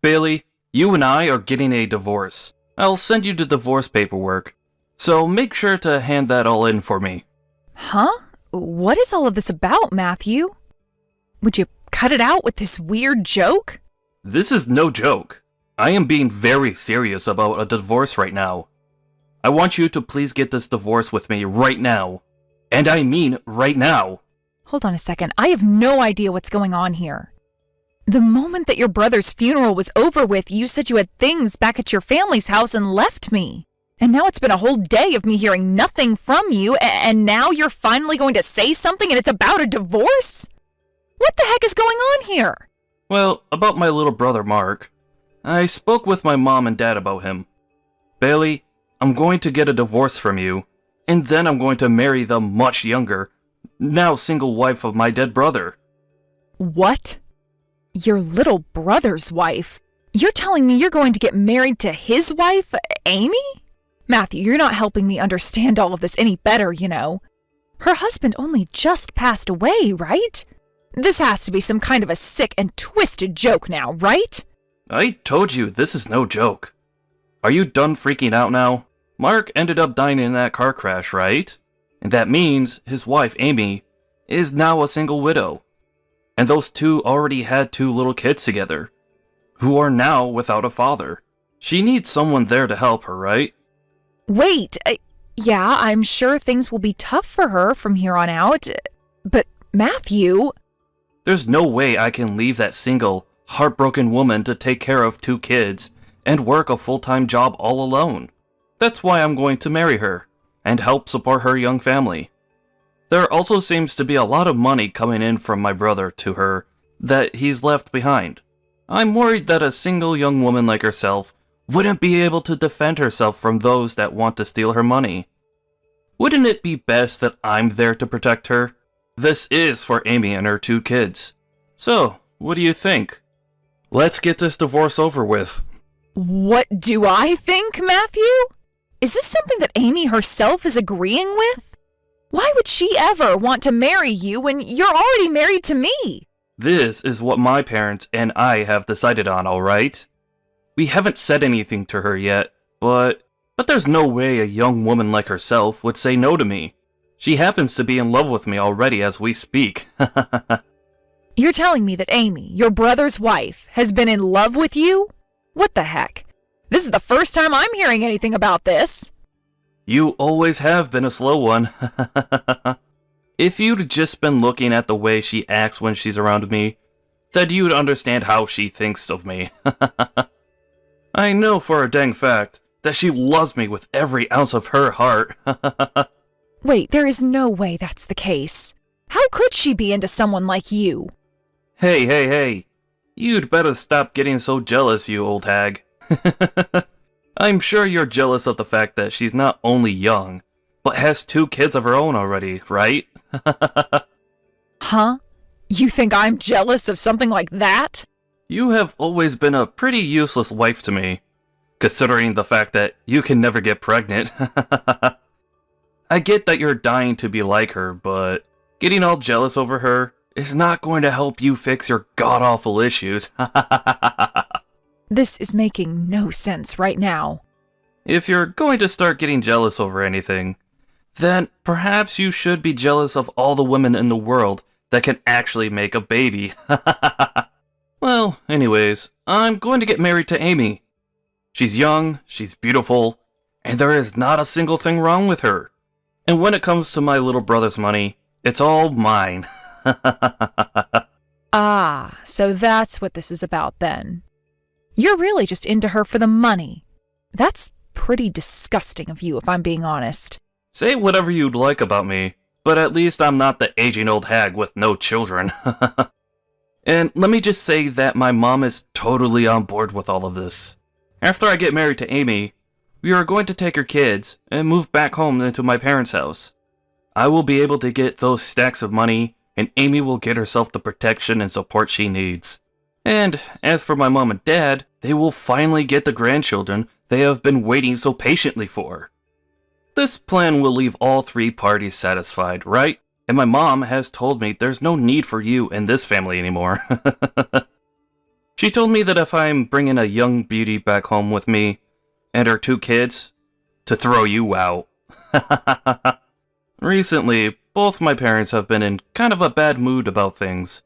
Bailey, you and I are getting a divorce. I'll send you the divorce paperwork. So make sure to hand that all in for me. Huh? What is all of this about, Matthew? Would you cut it out with this weird joke? This is no joke. I am being very serious about a divorce right now. I want you to please get this divorce with me right now. And I mean right now. Hold on a second. I have no idea what's going on here. The moment that your brother's funeral was over with, you said you had things back at your family's house and left me. And now it's been a whole day of me hearing nothing from you, and now you're finally going to say something and it's about a divorce? What the heck is going on here? Well, about my little brother Mark. I spoke with my mom and dad about him. Bailey, I'm going to get a divorce from you, and then I'm going to marry the much younger, now single wife of my dead brother. What? Your little brother's wife? You're telling me you're going to get married to his wife, Amy? Matthew, you're not helping me understand all of this any better, you know. Her husband only just passed away, right? This has to be some kind of a sick and twisted joke now, right? I told you this is no joke. Are you done freaking out now? Mark ended up dying in that car crash, right? And that means his wife, Amy, is now a single widow. And those two already had 2 little kids together, who are now without a father. She needs someone there to help her, right? Wait, yeah, I'm sure things will be tough for her from here on out, but Matthew... There's no way I can leave that single, heartbroken woman to take care of 2 kids and work a full-time job all alone. That's why I'm going to marry her and help support her young family. There also seems to be a lot of money coming in from my brother to her that he's left behind. I'm worried that a single young woman like herself wouldn't be able to defend herself from those that want to steal her money. Wouldn't it be best that I'm there to protect her? This is for Amy and her 2 kids. So, what do you think? Let's get this divorce over with. What do I think, Matthew? Is this something that Amy herself is agreeing with? Why would she ever want to marry you when you're already married to me? This is what my parents and I have decided on, alright? We haven't said anything to her yet, but there's no way a young woman like herself would say no to me. She happens to be in love with me already as we speak. You're telling me that Amy, your brother's wife, has been in love with you? What the heck? This is the first time I'm hearing anything about this. You always have been a slow one. If you'd just been looking at the way she acts when she's around me, then you'd understand how she thinks of me. I know for a dang fact that she loves me with every ounce of her heart. Wait, there is no way that's the case. How could she be into someone like you? Hey. You'd better stop getting so jealous, you old hag. I'm sure you're jealous of the fact that she's not only young, but has 2 kids of her own already, right? Huh? You think I'm jealous of something like that? You have always been a pretty useless wife to me, considering the fact that you can never get pregnant. I get that you're dying to be like her, but getting all jealous over her is not going to help you fix your god-awful issues. This is making no sense right now. If you're going to start getting jealous over anything, then perhaps you should be jealous of all the women in the world that can actually make a baby. Well, anyways, I'm going to get married to Amy. She's young, she's beautiful, and there is not a single thing wrong with her. And when it comes to my little brother's money, it's all mine. Ah, so that's what this is about then. You're really just into her for the money. That's pretty disgusting of you, if I'm being honest. Say whatever you'd like about me, but at least I'm not the aging old hag with no children. And let me just say that my mom is totally on board with all of this. After I get married to Amy, we are going to take her kids and move back home into my parents' house. I will be able to get those stacks of money, and Amy will get herself the protection and support she needs. And as for my mom and dad, they will finally get the grandchildren they have been waiting so patiently for. This plan will leave all 3 parties satisfied, right? And my mom has told me there's no need for you in this family anymore. She told me that if I'm bringing a young beauty back home with me and her 2 kids, to throw you out. Recently, both my parents have been in kind of a bad mood about things.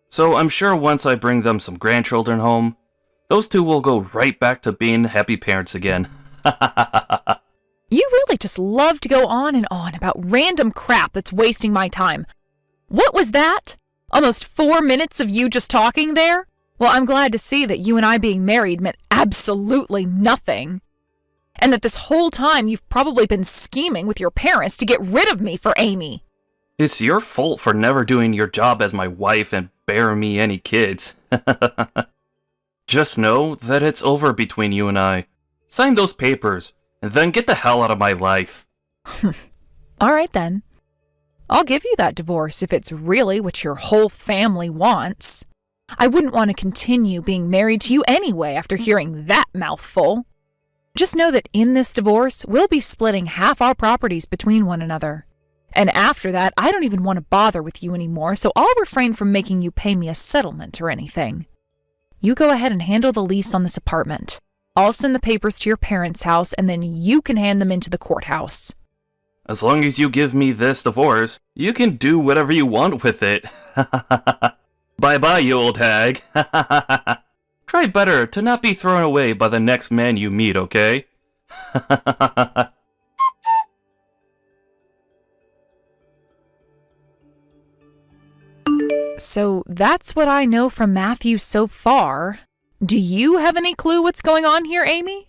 So I'm sure once I bring them some grandchildren home, those 2 will go right back to being happy parents again. You really just love to go on and on about random crap that's wasting my time. What was that? Almost 4 minutes of you just talking there? Well, I'm glad to see that you and I being married meant absolutely nothing. And that this whole time you've probably been scheming with your parents to get rid of me for Amy. It's your fault for never doing your job as my wife and bearing me any kids. Just know that it's over between you and I. Sign those papers, and then get the hell out of my life. All right then. I'll give you that divorce if it's really what your whole family wants. I wouldn't want to continue being married to you anyway after hearing that mouthful. Just know that in this divorce, we'll be splitting half our properties between one another. And after that, I don't even want to bother with you anymore, so I'll refrain from making you pay me a settlement or anything. You go ahead and handle the lease on this apartment. I'll send the papers to your parents' house, and then you can hand them into the courthouse. As long as you give me this divorce, you can do whatever you want with it. Bye-bye, you old hag. Try better to not be thrown away by the next man you meet, okay? So that's what I know from Matthew so far. Do you have any clue what's going on here, Amy?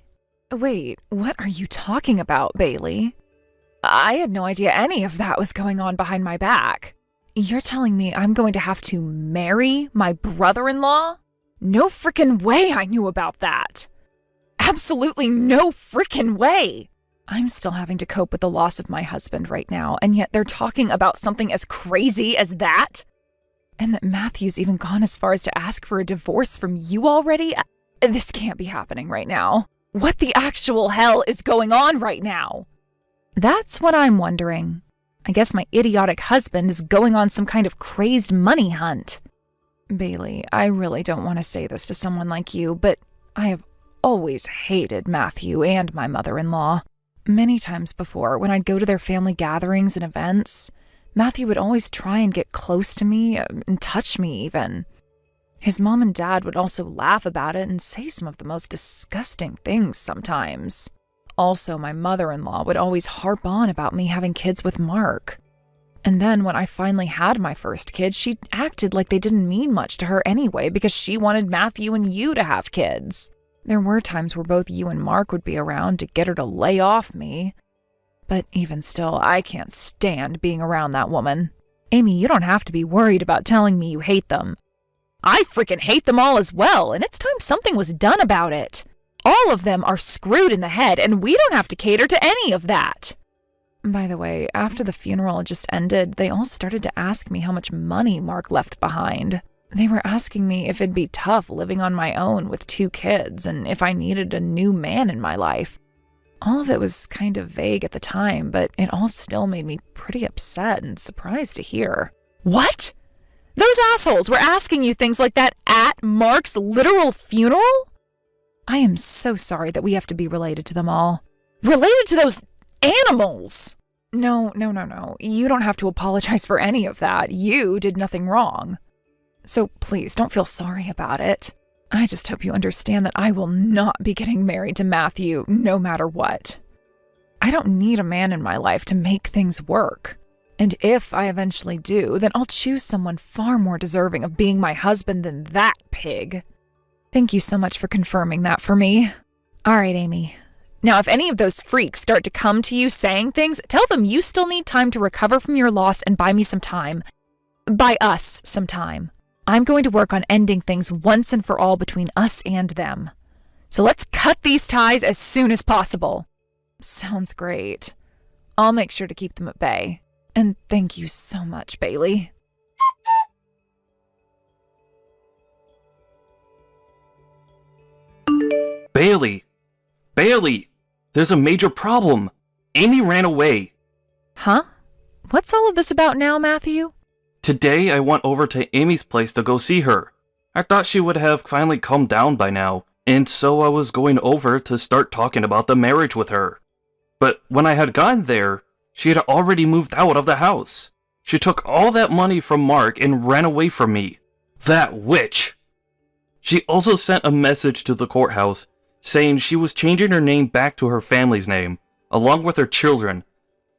Wait, what are you talking about, Bailey? I had no idea any of that was going on behind my back. You're telling me I'm going to have to marry my brother-in-law? No frickin' way I knew about that. Absolutely no frickin' way. I'm still having to cope with the loss of my husband right now, and yet they're talking about something as crazy as that? And that Matthew's even gone as far as to ask for a divorce from you already? This can't be happening right now. What the actual hell is going on right now? That's what I'm wondering. I guess my idiotic husband is going on some kind of crazed money hunt. Bailey, I really don't want to say this to someone like you, but I have always hated Matthew and my mother-in-law. Many times before, when I'd go to their family gatherings and events, Matthew would always try and get close to me and touch me even. His mom and dad would also laugh about it and say some of the most disgusting things sometimes. Also, my mother-in-law would always harp on about me having kids with Mark. And then when I finally had my first kid, she acted like they didn't mean much to her anyway because she wanted Matthew and you to have kids. There were times where both you and Mark would be around to get her to lay off me. But even still, I can't stand being around that woman. Amy, you don't have to be worried about telling me you hate them. I freaking hate them all as well, and it's time something was done about it. All of them are screwed in the head, and we don't have to cater to any of that. By the way, after the funeral just ended, they all started to ask me how much money Mark left behind. They were asking me if it'd be tough living on my own with 2 kids, and if I needed a new man in my life. All of it was kind of vague at the time, but it all still made me pretty upset and surprised to hear. What? Those assholes were asking you things like that at Mark's literal funeral? I am so sorry that we have to be related to them all. Related to those animals! No. You don't have to apologize for any of that. You did nothing wrong. So please don't feel sorry about it. I just hope you understand that I will not be getting married to Matthew no matter what. I don't need a man in my life to make things work. And if I eventually do, then I'll choose someone far more deserving of being my husband than that pig. Thank you so much for confirming that for me. All right, Amy. Now, if any of those freaks start to come to you saying things, tell them you still need time to recover from your loss and buy me some time. Buy us some time. I'm going to work on ending things once and for all between us and them. So let's cut these ties as soon as possible. Sounds great. I'll make sure to keep them at bay. And thank you so much, Bailey. Bailey! There's a major problem. Amy ran away. Huh? What's all of this about now, Matthew? Today I went over to Amy's place to go see her. I thought she would have finally calmed down by now, and so I was going over to start talking about the marriage with her. But when I had gotten there, she had already moved out of the house. She took all that money from Mark and ran away from me. That witch! She also sent a message to the courthouse saying she was changing her name back to her family's name, along with her children,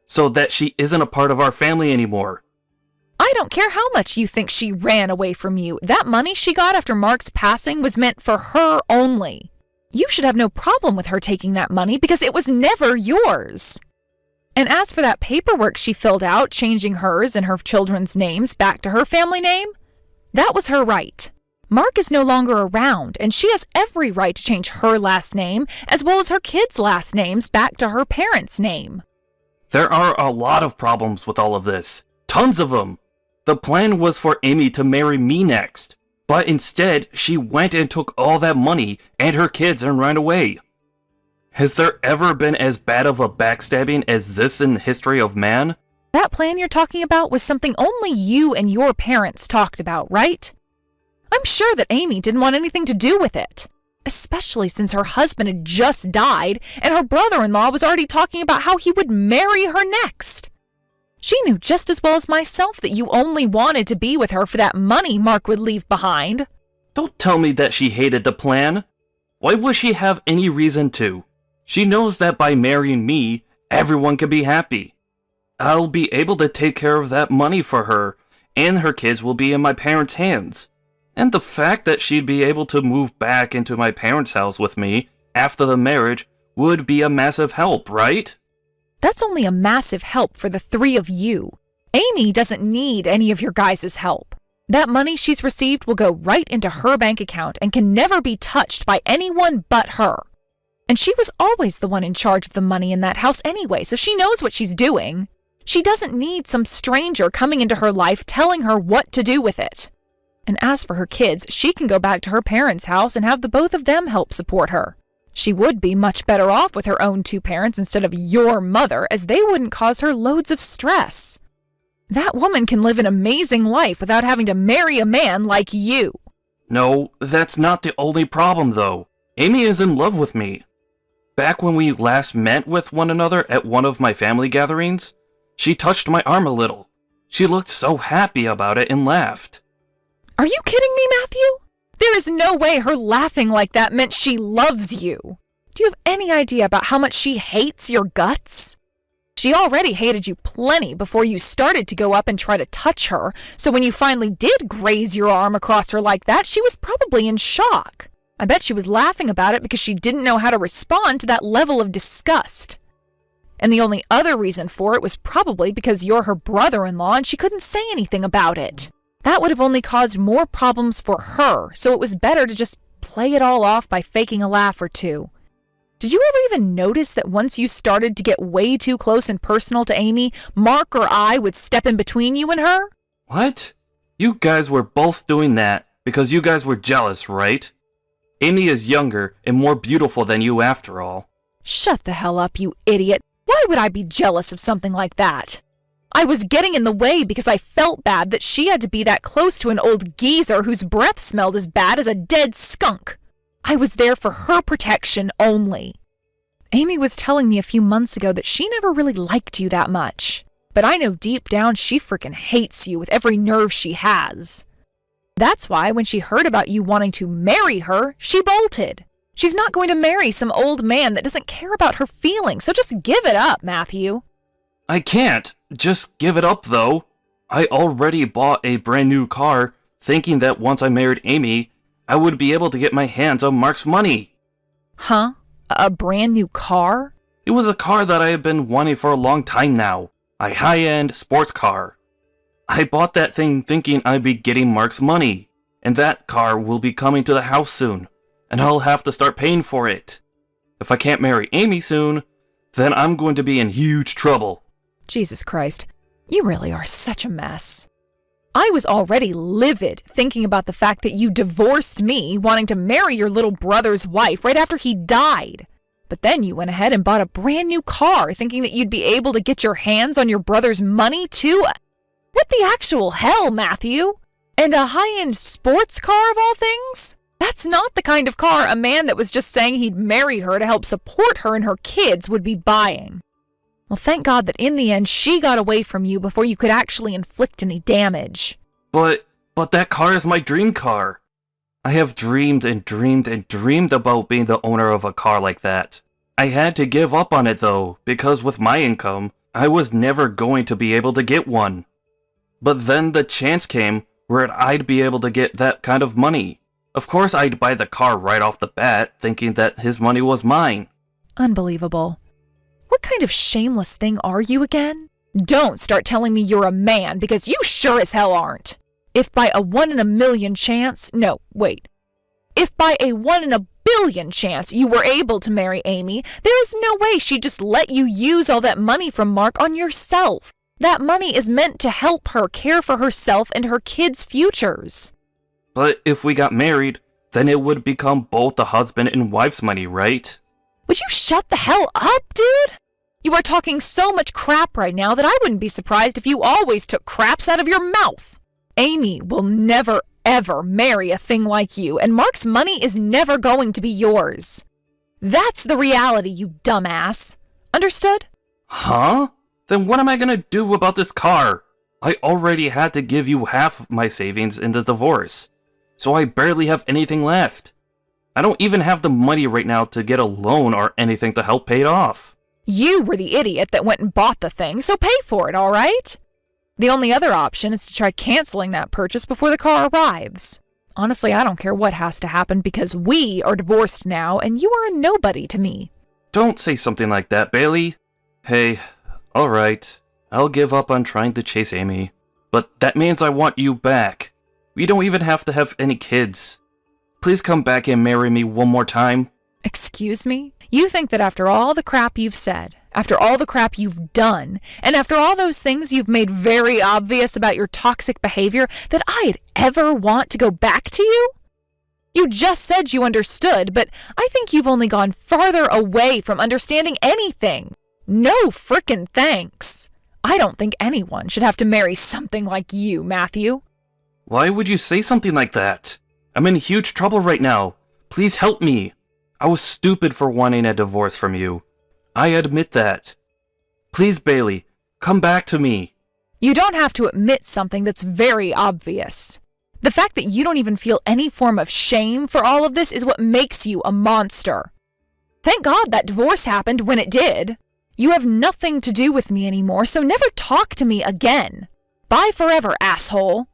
so that she isn't a part of our family anymore. I don't care how much you think she ran away from you. That money she got after Mark's passing was meant for her only. You should have no problem with her taking that money because it was never yours. And as for that paperwork she filled out, changing hers and her children's names back to her family name, that was her right. Mark is no longer around, and she has every right to change her last name as well as her kids' last names back to her parents' name. There are a lot of problems with all of this. Tons of them. The plan was for Amy to marry me next, but instead she went and took all that money and her kids and ran away. Has there ever been as bad of a backstabbing as this in the history of man? That plan you're talking about was something only you and your parents talked about, right? I'm sure that Amy didn't want anything to do with it, especially since her husband had just died and her brother-in-law was already talking about how he would marry her next. She knew just as well as myself that you only wanted to be with her for that money Mark would leave behind. Don't tell me that she hated the plan. Why would she have any reason to? She knows that by marrying me, everyone can be happy. I'll be able to take care of that money for her, and her kids will be in my parents' hands. And the fact that she'd be able to move back into my parents' house with me after the marriage would be a massive help, right? That's only a massive help for the three of you. Amy doesn't need any of your guys' help. That money she's received will go right into her bank account and can never be touched by anyone but her. And she was always the one in charge of the money in that house anyway, so she knows what she's doing. She doesn't need some stranger coming into her life telling her what to do with it. And as for her kids, she can go back to her parents' house and have the both of them help support her. She would be much better off with her own two parents instead of your mother, as they wouldn't cause her loads of stress. That woman can live an amazing life without having to marry a man like you. No, that's not the only problem, though. Amy is in love with me. Back when we last met with one another at one of my family gatherings, she touched my arm a little. She looked so happy about it and laughed. Are you kidding me, Matthew? There is no way her laughing like that meant she loves you. Do you have any idea about how much she hates your guts? She already hated you plenty before you started to go up and try to touch her, so when you finally did graze your arm across her like that, she was probably in shock. I bet she was laughing about it because she didn't know how to respond to that level of disgust. And the only other reason for it was probably because you're her brother-in-law and she couldn't say anything about it. That would have only caused more problems for her, so it was better to just play it all off by faking a laugh or two. Did you ever even notice that once you started to get way too close and personal to Amy, Mark or I would step in between you and her? What? You guys were both doing that because you guys were jealous, right? Amy is younger and more beautiful than you after all. Shut the hell up, you idiot. Why would I be jealous of something like that? I was getting in the way because I felt bad that she had to be that close to an old geezer whose breath smelled as bad as a dead skunk. I was there for her protection only. Amy was telling me a few months ago that she never really liked you that much. But I know deep down she frickin' hates you with every nerve she has. That's why when she heard about you wanting to marry her, she bolted. She's not going to marry some old man that doesn't care about her feelings, so just give it up, Matthew. I can't just give it up, though. I already bought a brand new car, thinking that once I married Amy, I would be able to get my hands on Mark's money. Huh? A brand new car? It was a car that I had been wanting for a long time now. A high-end sports car. I bought that thing thinking I'd be getting Mark's money, and that car will be coming to the house soon, and I'll have to start paying for it. If I can't marry Amy soon, then I'm going to be in huge trouble. Jesus Christ, you really are such a mess. I was already livid thinking about the fact that you divorced me, wanting to marry your little brother's wife right after he died. But then you went ahead and bought a brand new car, thinking that you'd be able to get your hands on your brother's money too. What the actual hell, Matthew? And a high-end sports car of all things? That's not the kind of car a man that was just saying he'd marry her to help support her and her kids would be buying. Well, thank God that in the end she got away from you before you could actually inflict any damage. But that car is my dream car. I have dreamed and dreamed and dreamed about being the owner of a car like that. I had to give up on it though, because with my income, I was never going to be able to get one. But then the chance came where I'd be able to get that kind of money. Of course I'd buy the car right off the bat, thinking that his money was mine. Unbelievable. What kind of shameless thing are you again? Don't start telling me you're a man, because you sure as hell aren't. If by a 1 in a million chance, if by a 1 in a billion chance you were able to marry Amy, there is no way she'd just let you use all that money from Mark on yourself. That money is meant to help her care for herself and her kids' futures. But if we got married, then it would become both the husband and wife's money, right? Would you shut the hell up, dude? You are talking so much crap right now that I wouldn't be surprised if you always took craps out of your mouth. Amy will never, ever marry a thing like you, and Mark's money is never going to be yours. That's the reality, you dumbass. Understood? Huh? Then what am I gonna do about this car? I already had to give you half of my savings in the divorce, so I barely have anything left. I don't even have the money right now to get a loan or anything to help pay it off. You were the idiot that went and bought the thing, so pay for it, all right? The only other option is to try canceling that purchase before the car arrives. Honestly, I don't care what has to happen because we are divorced now and you are a nobody to me. Don't say something like that, Bailey. Hey, alright, I'll give up on trying to chase Amy. But that means I want you back. We don't even have to have any kids. Please come back and marry me one more time. Excuse me? You think that after all the crap you've said, after all the crap you've done, and after all those things you've made very obvious about your toxic behavior, that I'd ever want to go back to you? You just said you understood, but I think you've only gone farther away from understanding anything. No frickin' thanks. I don't think anyone should have to marry something like you, Matthew. Why would you say something like that? I'm in huge trouble right now. Please help me. I was stupid for wanting a divorce from you. I admit that. Please, Bailey, come back to me. You don't have to admit something that's very obvious. The fact that you don't even feel any form of shame for all of this is what makes you a monster. Thank God that divorce happened when it did. You have nothing to do with me anymore, so never talk to me again. Bye forever, asshole.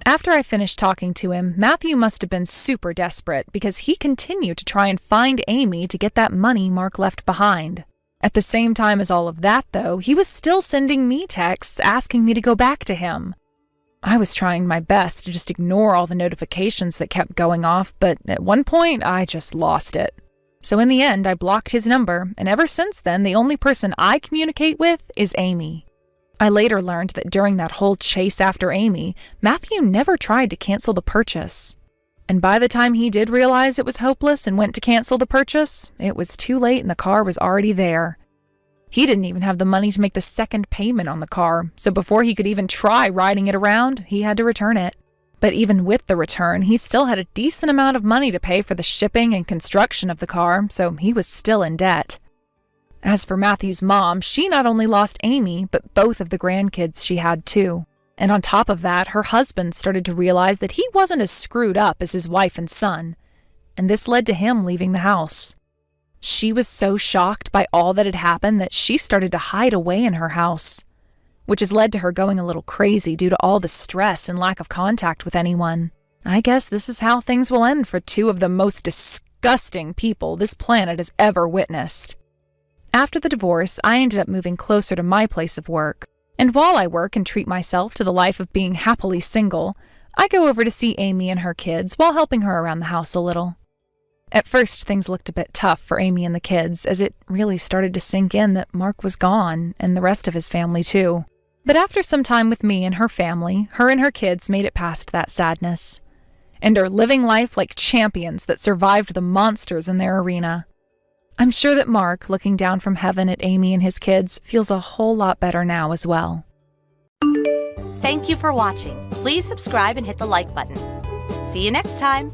After I finished talking to him, Matthew must have been super desperate because he continued to try and find Amy to get that money Mark left behind. At the same time as all of that, though, he was still sending me texts asking me to go back to him. I was trying my best to just ignore all the notifications that kept going off, but at one point, I just lost it. So in the end, I blocked his number, and ever since then, the only person I communicate with is Amy. I later learned that during that whole chase after Amy, Matthew never tried to cancel the purchase. And by the time he did realize it was hopeless and went to cancel the purchase, it was too late and the car was already there. He didn't even have the money to make the second payment on the car, so before he could even try riding it around, he had to return it. But even with the return, he still had a decent amount of money to pay for the shipping and construction of the car, so he was still in debt. As for Matthew's mom, she not only lost Amy, but both of the grandkids she had too. And on top of that, her husband started to realize that he wasn't as screwed up as his wife and son, and this led to him leaving the house. She was so shocked by all that had happened that she started to hide away in her house, which has led to her going a little crazy due to all the stress and lack of contact with anyone. I guess this is how things will end for two of the most disgusting people this planet has ever witnessed. After the divorce, I ended up moving closer to my place of work. And while I work and treat myself to the life of being happily single, I go over to see Amy and her kids while helping her around the house a little. At first, things looked a bit tough for Amy and the kids, as it really started to sink in that Mark was gone, and the rest of his family too. But after some time with me and her family, her and her kids made it past that sadness, and are living life like champions that survived the monsters in their arena. I'm sure that Mark, looking down from heaven at Amy and his kids, feels a whole lot better now as well. Thank you for watching. Please subscribe and hit the like button. See you next time.